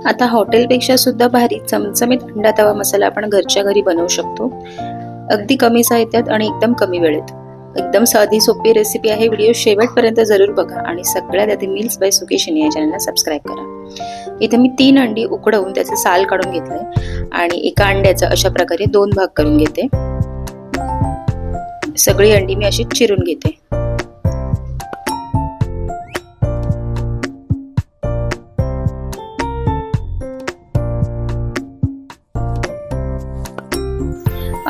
आता हॉटेलपेक्षा सुद्धा भारी चमचमीत अंडा तवा मसाला आपण घरच्या घरी बनवू शकतो. अगदी कमी साहित्यात आणि एकदम कमी वेळेत. एकदम साधी सोपी रेसिपी आहे. व्हिडिओ शेवटपर्यंत जरूर बघा आणि सगळ्यात आधी मील्स बाय सुकेशिनी या चॅनलला सबस्क्राईब करा. इथे मी 3 अंडी उकडवून त्याचे साल काढून घेतले आणि एका अंड्याचा अशा प्रकारे 2 भाग करून घेते. सगळी अंडी मी अशी चिरून घेते.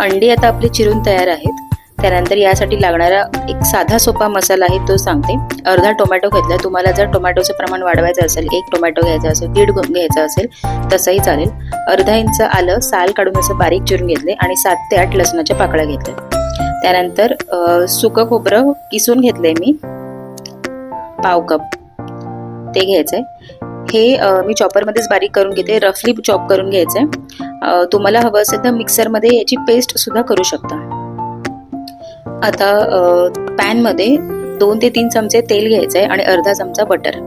अंडी आता आपली चिरून तयार आहेत. त्यानंतर यासाठी लागणारा एक साधा सोपा मसाला आहे तो सांगते. अर्धा टोमॅटो घेतला. तुम्हाला जर टोमॅटोचं प्रमाण वाढवायचं असेल, 1 टोमॅटो घ्यायचा असेल, 1.5 घ्यायचा असेल तसंही चालेल. अर्धा इंच आलं साल काढून असं बारीक चिरून घेतले आणि 7 ते 8 लसणाच्या पाकळ्या घेतल्या. त्यानंतर सुकं खोबरं किसून घेतलंय मी, पाव कप ते घ्यायचंय. हे मी चॉपरमध्येच बारीक करून घेते. रफली चॉप करून घ्यायचंय. तुम्हाला हवं असेल तर मिक्सरमध्ये याची पेस्ट सुद्धा करू शकता. आता पॅनमध्ये 2 ते 3 चमचे तेल घ्यायचंय आणि अर्धा चमचा बटर.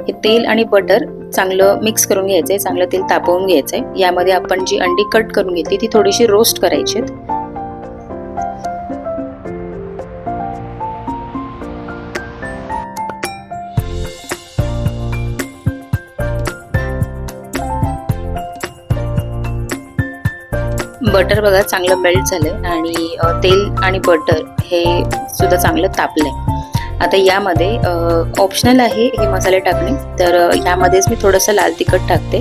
हे तेल आणि बटर चांगलं मिक्स करून घ्यायचंय. चांगलं तेल तापवून घ्यायचंय. यामध्ये आपण जी अंडी कट करून घेतली ती थोडीशी रोस्ट करायची. बटर बघा चांगलं मेल्ट झालंय आणि तेल आणि बटर हे सुद्धा चांगलं तापलंय. आता यामध्ये ऑप्शनल आहे हे मसाले टाकणे, तर यामध्येच मी थोडंसं लाल तिखट टाकते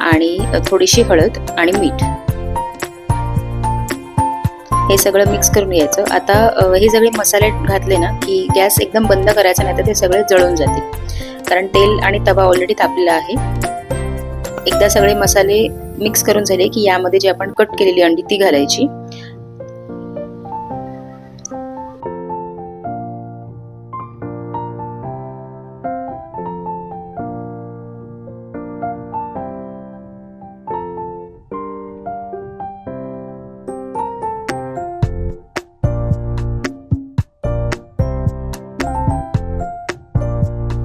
आणि थोडीशी हळद आणि मीठ हे सगळं मिक्स करून घ्यायचं. आता हे सगळे मसाले घातले ना की गॅस एकदम बंद करायचा, नाही तर ते सगळे जळून जातील, कारण तेल आणि तवा ऑलरेडी तापलेला आहे. एकदा सगळे मसाले मिक्स करून झाले की यामध्ये जी आपण कट केलेली अंडी ती घालायची.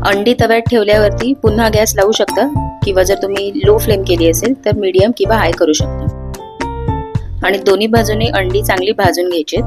अंडी तव्यात ठेवल्यावरती पुन्हा गॅस लावू शकता, किंवा जर तुम्ही लो फ्लेम केली असेल तर मीडियम किंवा हाय करू शकता. आणि दोन्ही बाजूने अंडी चांगली भाजून घ्यायची.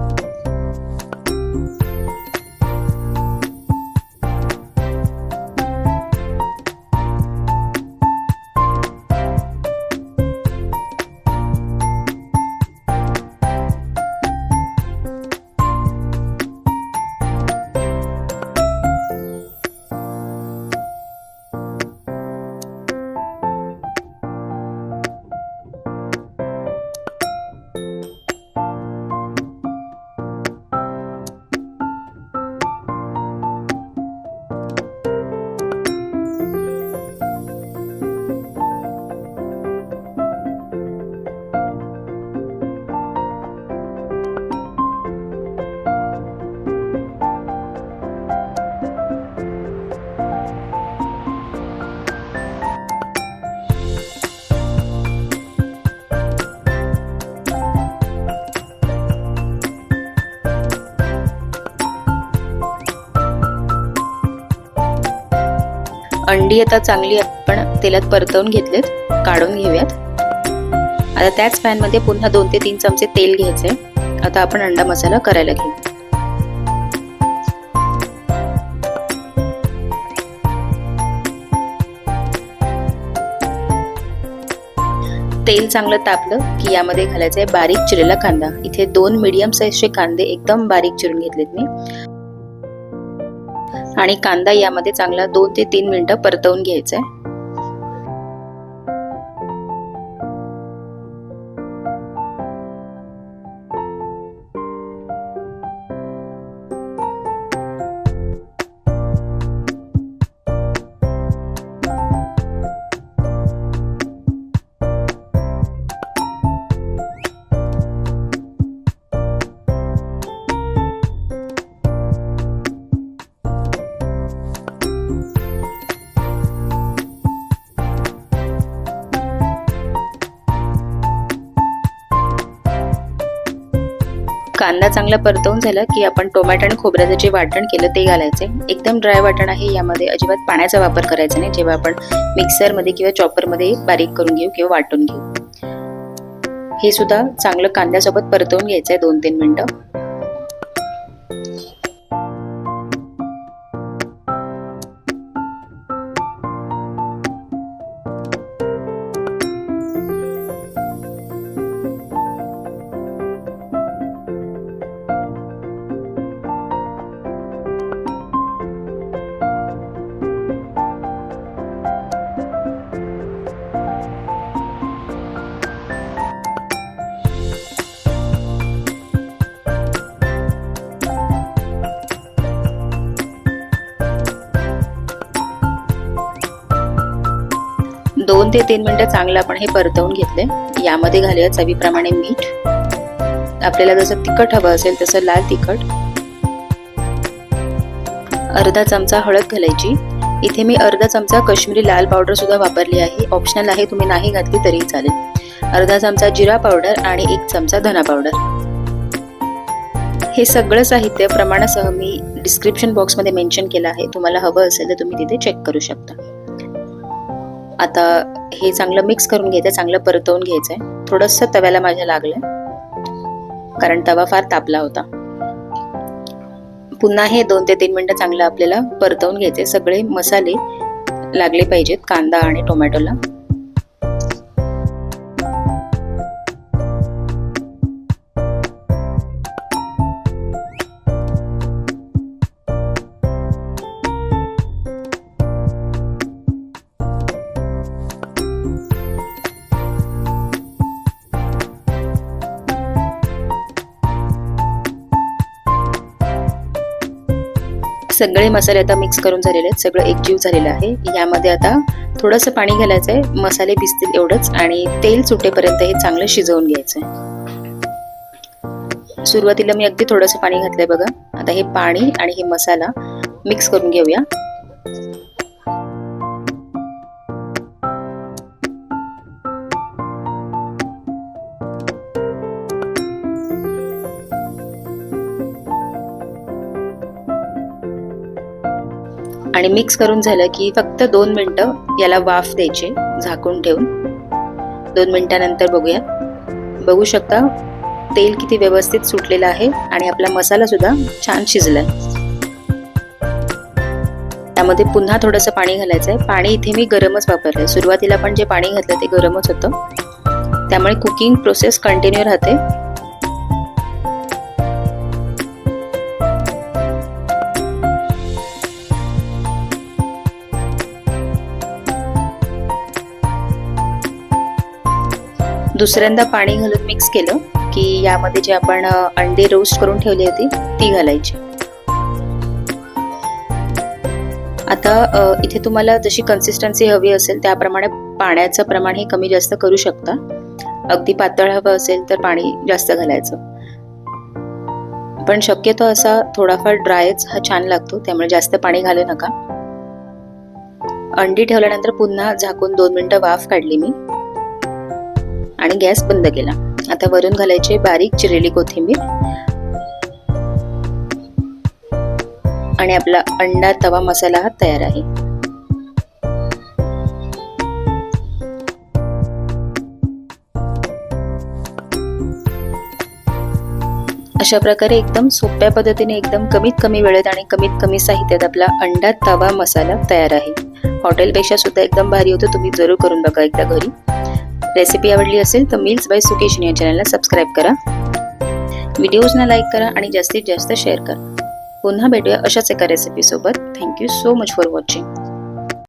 अंडी आता चांगली आपण तेलात परतवून घेतलेत, काढून घेऊयात. आता त्याच पॅन मध्ये पुन्हा 2 ते 3 चमचे तेल घ्यायचे. आता आपण अंडा मसाला करायला घेऊ. तेल चांगलं तापलं की यामध्ये घालायचं आहे बारीक चिरलेला कांदा. इथे 2 मीडियम साईजचे कांदे एकदम बारीक चिरून घेतलेत मी. आणि कांदा यामध्ये चांगला 2 ते 3 मिनिटं परतवून घ्यायचा आहे. कांदा चांगला परतवून झाला की आपण टोमॅटो आणि खोबऱ्याचं जे वाटण केलं ते घालायचे. एकदम ड्राय वाटण आहे, यामध्ये अजिबात पाण्याचा वापर करायचा नाही. जेव्हा आपण मिक्सरमध्ये किंवा चॉपरमध्ये बारीक करून घेऊ किंवा वाटून घेऊ. हे सुद्धा चांगलं कांद्यासोबत परतवून घ्यायचं आहे 2-3 मिनिटं. दोन ते 3 मिनिटं चांगलं आपण हे परतवून घेतले. यामध्ये घालूया चवीप्रमाणे मीठ. आपल्याला जसं तिखट हवं असेल तसं लाल तिखट. अर्धा चमचा हळद घालायची. इथे मी अर्धा चमचा काश्मीरी लाल पावडर सुद्धा वापरली आहे, ऑप्शनल आहे, तुम्ही नाही घातली तरी चालेल. अर्धा चमचा जिरा पावडर आणि 1 चमचा धना पावडर. हे सगळं साहित्य प्रमाणासह मी डिस्क्रिप्शन बॉक्समध्ये मेन्शन केलं आहे, तुम्हाला हवं असेल तर तुम्ही तिथे चेक करू शकता. आता हे चांगलं मिक्स करून घ्यायचं, चांगलं परतवून घ्यायचंय. थोडंसं तव्याला माझ्या लागलंय कारण तवा फार तापला होता. पुन्हा हे 2 ते 3 मिनिटं चांगलं आपल्याला परतवून घ्यायचे. सगळे मसाले लागले पाहिजेत कांदा आणि टोमॅटोला. सगळे मसाले आता मिक्स करून झालेले आहेत, सगळं एकजीव झालेलं आहे. यामध्ये आता थोडंसं पाणी घालायचं आहे, मसाले भिजतील एवढंच, आणि तेल सुटेपर्यंत हे चांगलं शिजवून घ्यायचं आहे. सुरुवातीला मी अगदी थोडंसं पाणी घातलंय बघा. आता हे पाणी आणि हे मसाला मिक्स करून घेऊया. आणि मिक्स करून झालं की फक्त 2 मिनिटं याला वाफ द्यायची झाकून ठेवून. 2 मिनिटानंतर बघूया. बघू शकता तेल किती व्यवस्थित सुटलेलं आहे आणि आपला मसाला सुद्धा छान शिजलाय. त्यामध्ये पुन्हा थोडंसं पाणी घालायचं आहे. पाणी इथे मी गरमच वापरलंय. सुरुवातीला पण जे पाणी घातलं ते गरमच होतं, त्यामुळे कुकिंग प्रोसेस कंटिन्यू राहते. दुसऱ्यांदा पाणी घालून मिक्स केलं की यामध्ये जे आपण अंडे रोस्ट करून ठेवली होती ती घालायची. आता इथे तुम्हाला जशी कन्सिस्टन्सी हवी असेल त्याप्रमाणे पाण्याचं प्रमाण हे कमी जास्त करू शकता. अगदी पातळ हवं असेल तर पाणी जास्त घालायचं, पण शक्यतो असा थोडाफार ड्रायच हा छान लागतो, त्यामुळे जास्त पाणी घालू नका. अंडी ठेवल्यानंतर पुन्हा झाकून 2 मिनिटं वाफ काढली मी आणि गॅस बंद केला. आता वरून घालायचे बारीक चिरलेली कोथिंबीर आणि आपला अंडा तवा मसाला हा तयार आहे. अशा प्रकारे एकदम सोप्या पद्धतीने एकदम कमीत कमी वेळेत आणि कमीत कमी साहित्यात आपला अंडा तवा मसाला तयार आहे. हॉटेलपेक्षा सुद्धा एकदम भारी होतं. तुम्ही जरूर करून बघा एकदा घरी. रेसिपी आवडली असेल तर मील्स बाय सुकेश या चॅनलला सबस्क्राईब करा, व्हिडिओजना लाईक करा आणि जास्तीत जास्त शेअर करा. पुन्हा भेटूया अशाच एका रेसिपी सोबत. Thank you so much for watching.